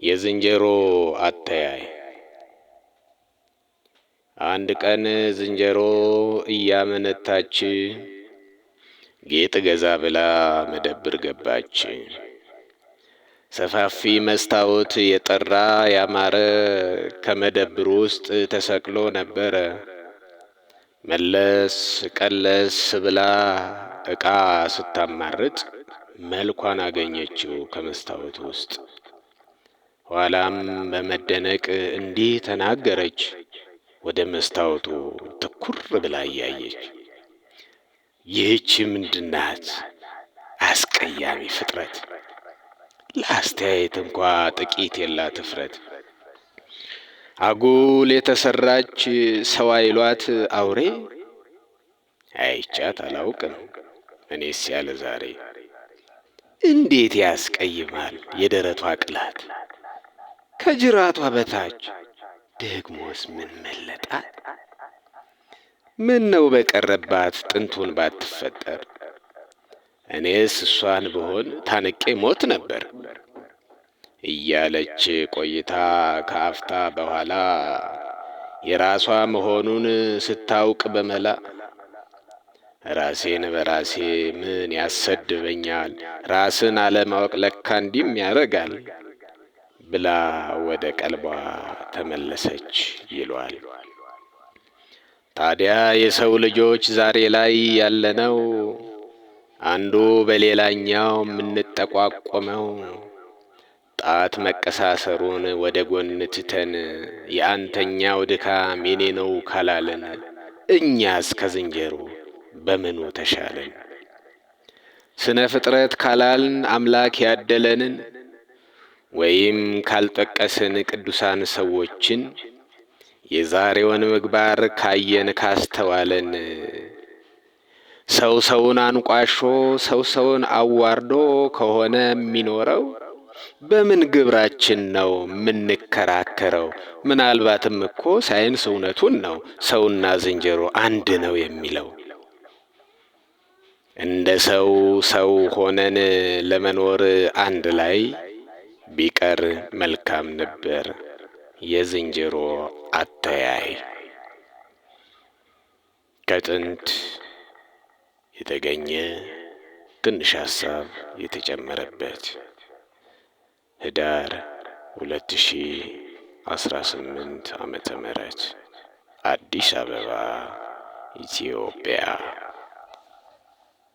የዝንጀሮ አተያይ። አንድ ቀን ዝንጀሮ እያመነታች ጌጥ ገዛ ብላ መደብር ገባች። ሰፋፊ መስታወት የጠራ ያማረ ከመደብሩ ውስጥ ተሰቅሎ ነበረ። መለስ ቀለስ ብላ ዕቃ ስታማርጥ መልኳን አገኘችው ከመስታወቱ ውስጥ። ኋላም በመደነቅ እንዲህ ተናገረች፣ ወደ መስታወቱ ትኩር ብላ እያየች። ይህች ምንድናት? አስቀያሚ ፍጥረት! ለአስተያየት እንኳ ጥቂት የላት እፍረት። አጉል የተሰራች ሰው አይሏት አውሬ፣ አይቻት አላውቅም እኔስ ያለ ዛሬ። እንዴት ያስቀይማል የደረቷ ቅላት! ከጅራቷ በታች ደግሞስ ምን መለጣት! ምን ነው በቀረባት ጥንቱን ባትፈጠር! እኔስ እሷን ብሆን ታንቄ ሞት ነበር እያለች ቆይታ ከአፍታ በኋላ የራሷ መሆኑን ስታውቅ በመላ ራሴን በራሴ ምን ያሰድበኛል፣ ራስን አለማወቅ ለካ እንዲህም ያረጋል ብላ ወደ ቀልቧ ተመለሰች ይሏል። ታዲያ የሰው ልጆች ዛሬ ላይ ያለነው አንዱ በሌላኛው የምንጠቋቆመው ጣት መቀሳሰሩን ወደ ጎን ትተን የአንተኛው ድካም የኔ ነው ካላለን እኛስ ከዝንጀሮ በምኑ ተሻለን? ስነ ፍጥረት ካላልን አምላክ ያደለንን ወይም ካልጠቀስን ቅዱሳን ሰዎችን የዛሬውን ምግባር ካየን ካስተዋለን ሰው ሰውን አንቋሾ ሰው ሰውን አዋርዶ ከሆነ የሚኖረው በምን ግብራችን ነው የምንከራከረው? ምናልባትም እኮ ሳይንስ እውነቱን ነው ሰውና ዝንጀሮ አንድ ነው የሚለው። እንደ ሰው ሰው ሆነን ለመኖር አንድ ላይ ቢቀር መልካም ነበር የዝንጀሮ አተያይ። ከጥንት የተገኘ ትንሽ ሐሳብ የተጨመረበት ህዳር 2018 ዓመተ ምህረት አዲስ አበባ ኢትዮጵያ።